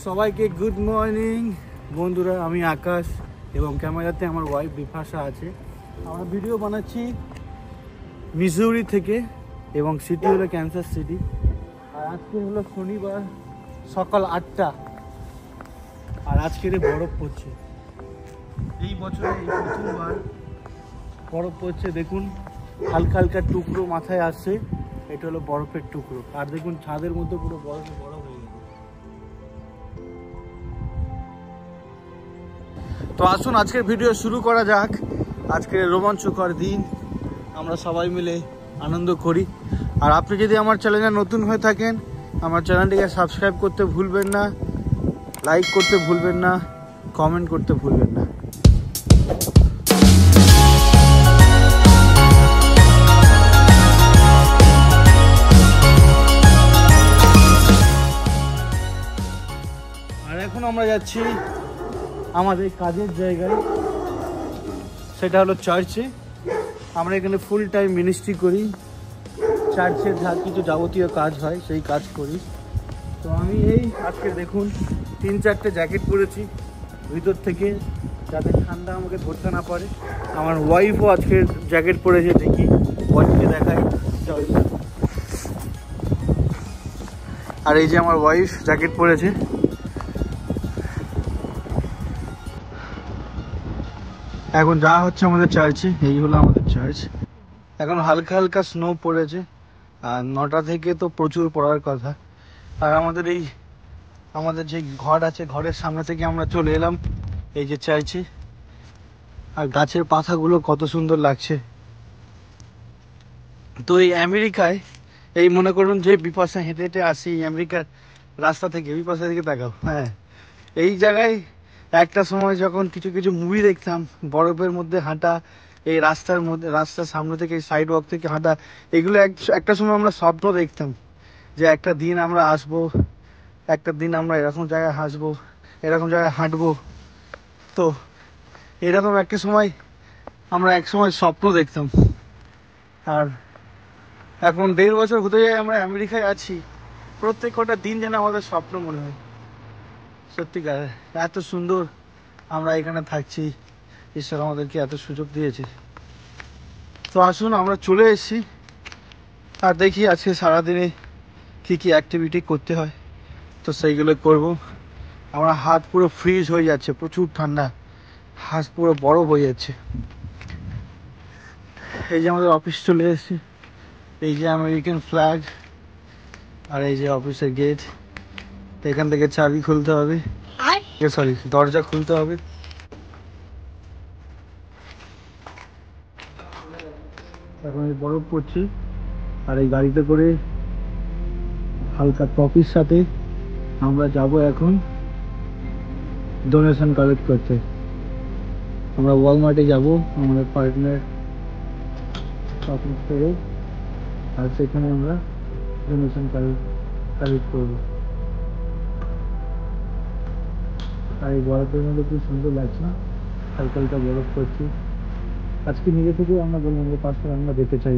সবাইকে good morning বন্ধুরা, আমি আকাশ এবং ক্যামেরাতে আমার ওয়াইফ বিপাশা আছে। আমরা ভিডিও বানাচ্ছি মিজোরি থেকে এবং সিটি হলো ক্যান্সাস সিটি। আর আজকে হলো শনিবার সকাল 8টা, আর আজকের বরফ পড়ছে। এই বছরে এই প্রথমবার বরফ পড়ছে। দেখুন হালকা হালকা টুকরো মাথায় আসছে, এটা হলো বরফের টুকরো। আর দেখুন ছাদের মধ্যে পুরো বরফ বরফ হয়ে গেছে। তো আসুন আজকের ভিডিও শুরু করা যাক। আজকের রোমাঞ্চকর দিন, আমরা সবাই মিলে আনন্দ করি। আর আপনি যদি আমার চ্যানেলে নতুন হয়ে থাকেন, আমার চ্যানেলটিকে সাবস্ক্রাইব করতে ভুলবেন না, লাইক করতে ভুলবেন না, কমেন্ট করতে ভুলবেন না। আর এখন আমরা যাচ্ছি আমাদের কাজের জায়গায়, সেটা হলো চার্চে। আমরা এখানে ফুল টাইম মিনিস্ট্রি করি, চার্চের যা কিছু যাবতীয় কাজ হয় সেই কাজ করি। তো আমি এই আজকে দেখুন 3-4টে জ্যাকেট পরেছি ভিতর থেকে, যাতে ঠান্ডা আমাকে ধরতে না পারে। আমার ওয়াইফও আজকে জ্যাকেট পরেছে, দেখি ওয়াইফকে দেখাই। আর এই যে আমার ওয়াইফ জ্যাকেট পরেছে। এখন যা হচ্ছে আমাদের চার্চে, এই হলো আমাদের চার্চ। এখন হালকা হালকা স্নো পড়েছে, আর 9টা থেকে তো প্রচুর পড়ার কথা। আর আমাদের যে ঘর আছে, ঘরের সামনে থেকে আমরা চলে এলাম এই যে চার্চে। আর গাছের পাতাগুলো কত সুন্দর লাগছে। তো এই আমেরিকায়, এই মনে করুন যে বিপাশা হেঁটে হেঁটে আসি আমেরিকার রাস্তা থেকে, বিপাশা থেকে তাকাও। হ্যাঁ, এই জায়গায় একটা সময় যখন কিছু কিছু মুভি দেখতাম, বরফের মধ্যে হাঁটা, এই রাস্তার মধ্যে, রাস্তার সামনে থেকে সাইড ওয়াক থেকে হাঁটা, এগুলো একটা সময় আমরা স্বপ্ন দেখতাম যে একটা দিন আমরা আসবো, একটা দিন আমরা এরকম জায়গায় হাসবো, এরকম জায়গায় হাঁটবো। তো এরকম একটা সময় আমরা এক সময় স্বপ্ন দেখতাম। আর এখন 1.5 বছর হতে যায় আমরা আমেরিকায় আছি, প্রত্যেক কটা দিন যেন আমাদের স্বপ্ন মনে হয়। সত্যিকার এত সুন্দর আমরা এখানে থাকছি, ঈশ্বর আমাদেরকে এত সুযোগ দিয়েছে। তো আসুন আমরা চলে এসেছি, আর দেখি আজকে সারাদিনে কি কি অ্যাক্টিভিটি করতে হয়, তো সেইগুলো করব। আমার হাত পুরো ফ্রিজ হয়ে যাচ্ছে, প্রচুর ঠান্ডা, হাত পুরো বরফ হয়ে যাচ্ছে। এই যে আমাদের অফিস চলে এসেছি, এই যে আমেরিকান ফ্ল্যাগ, আর এই যে অফিসের গেট। এখান থেকে চাবি খুলতে হবে, সরি দরজা খুলতে হবে। এখন এই বরফ পড়ছে, আর এই গাড়িতে করে হালকা কফির সাথে আমরা যাব এখন ডোনেশন কালেক্ট করতে। আমরা ওয়ালমার্টে যাব আমাদের পার্টনার শপিং করে, আর সেখানে আমরা ডোনেশন কালেক্ট করব। আর এই বরফের মধ্যে খুব সুন্দর লাগছে না, হালকা হালকা বরফ পড়ছে। আজকে নিজে থেকে আমরা বললাম যে 5 আমরা যেতে চাই,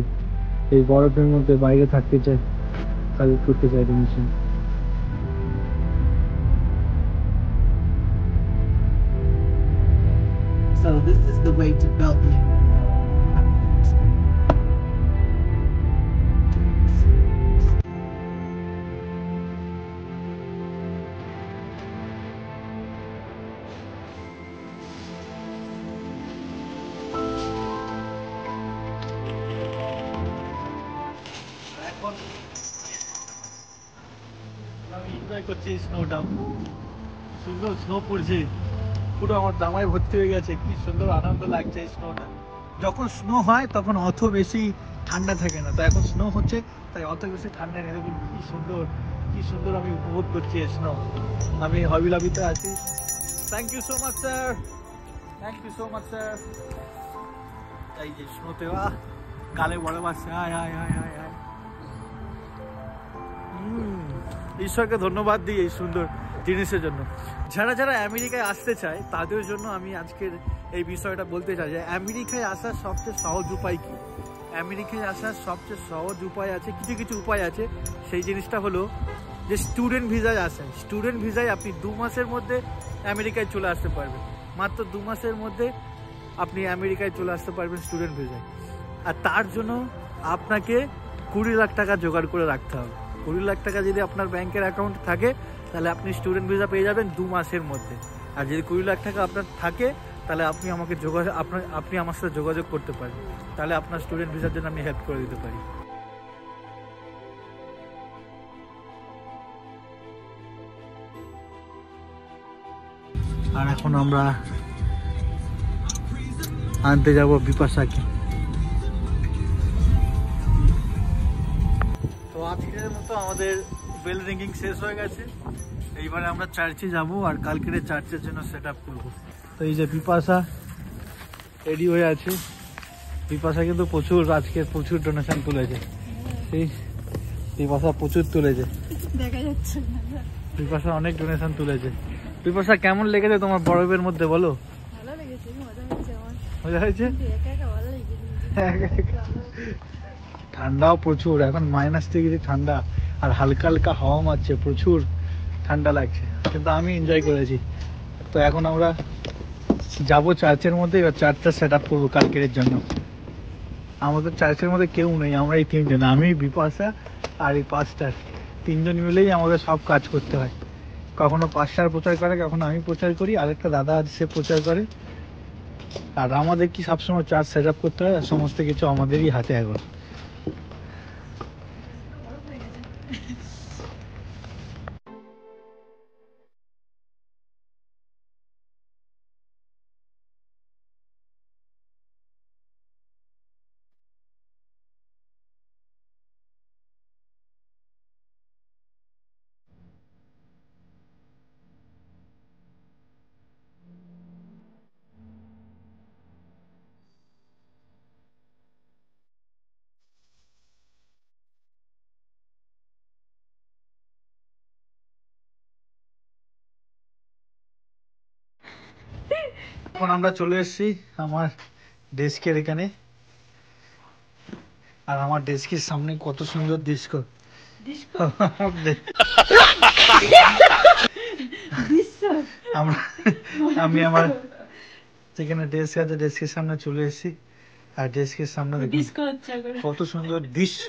এই বরফের মধ্যে বাইরে থাকতে চাই, কালেক্ট করতে চাই donation. So this is the way to Belton. এখন আমি এনজয় করছি স্নোটা, সুন্দর স্নো পড়ছে, পুরো আমার জামায় ভর্তি হয়ে গেছে। কি সুন্দর আনন্দ লাগছে স্নোটা। যখন স্নো হয় তখন অত বেশি ঠান্ডা থাকে না, তো এখন স্নো হচ্ছে তাই অত বেশি ঠান্ডা নেই। দেখুন কি সুন্দর, কি সুন্দর আমি উপভোগ করছি স্নো। আমি হবি লবিতে আছি। Thank you so much sir, thank you so much sir. এই যে স্নোতে গালে বরফ আসছে, হায় হায় হায় হায় হায়। ঈশ্বরকে ধন্যবাদ দিই এই সুন্দর জিনিসের জন্য। যারা যারা আমেরিকায় আসতে চায় তাদের জন্য আমি আজকের এই বিষয়টা বলতে চাই যে আমেরিকায় আসার সবচেয়ে সহজ উপায় কি। আমেরিকায় আসার সবচেয়ে সহজ উপায় আছে, কিছু কিছু উপায় আছে। সেই জিনিসটা হলো যে স্টুডেন্ট ভিসায় আসেন, স্টুডেন্ট ভিসায় আপনি 2 মাসের মধ্যে আমেরিকায় চলে আসতে পারবেন। মাত্র 2 মাসের মধ্যে আপনি আমেরিকায় চলে আসতে পারবেন স্টুডেন্ট ভিসায়। আর তার জন্য আপনাকে 20 লাখ টাকা জোগাড় করে রাখতে হবে। 20 লাখ টাকা যদি আপনার ব্যাংকের অ্যাকাউন্ট থাকে তাহলে আপনি স্টুডেন্ট ভিসা পেয়ে যাবেন 2 মাসের মধ্যে। আর যদি 20 লাখ টাকা আপনার থাকে তাহলে আপনি আমাকে আপনি আমার সাথে যোগাযোগ করতে পারেন, তাহলে আপনার স্টুডেন্ট ভিসার জন্য আমি হেল্প করে দিতে পারি। আর এখন আমরা আনতে যাব বিপাশাকে। তো আজকের মতো আমাদের বেল রিঙ্গিং শেষ হয়ে গেছে। এইবারে আমরা চার্চে যাব আর কালকের চার্চের জন্য সেট আপ করবো। তো এই যে বিপাশা রেডি হয়ে আছে। বিপাশা কিন্তু আজকে প্রচুর ডোনেশন তুলেছে। এই বিপাশা প্রচুর তুলেছে, দেখা যাচ্ছে না। বিপাশা অনেক ডোনেশন তুলেছে। বিপাশা কেমন লেগেছে তোমার বরফের মধ্যে বলো? ভালো লেগেছে, মজা হয়েছে আমার। মজা হয়েছে? কিন্তু একা একা ভালো লেগেছে। ঠান্ডাও প্রচুর, এখন -ডিগ্রি ঠান্ডা আর হালকা হালকা হাওয়া মারছে, প্রচুর ঠান্ডা লাগছে, কিন্তু আমি এনজয় করেছি। তো এখন আমরা যাব চার্চের মধ্যে, এবার চার্চটা সেট আপ করবো কালকের জন্য। আমাদের চার্চের মধ্যে কেউ নেই, আমরা এই 3 জন, আমি, বিপাশা আর এই পাস্টার, 3 জন মিলেই আমাদের সব কাজ করতে হয়। কখনো পাস্টার প্রচার করে, কখনো আমি প্রচার করি, আরেকটা দাদা আছে সে প্রচার করে। আর আমাদের কি সবসময় চার্চ সেট আপ করতে হয়, আর সমস্ত কিছু আমাদেরই হাতে এখন। এখন আমরা চলে এসেছি আমার ডেস্কের এখানে, আর আমার ডেস্কের সামনে কত সুন্দর দৃশ্য। আমি আমার যেখানে ডেস্ক আছে ডেস্কের সামনে চলে এসেছি, আর ডেস্কের সামনে কত সুন্দর দৃশ্য।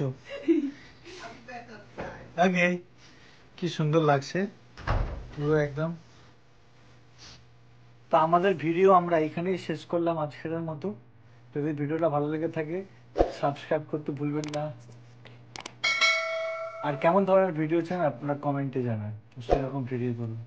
আগে কি সুন্দর লাগছে পুরো একদম। তো আমাদের ভিডিও আমরা এখানেই শেষ করলাম আজকের মতো। যদি ভিডিওটা ভালো লেগে থাকে সাবস্ক্রাইব করতে ভুলবেন না। আর কেমন ধরনের ভিডিও চান আপনারা কমেন্টে জানান, সেরকম ভিডিও করুন।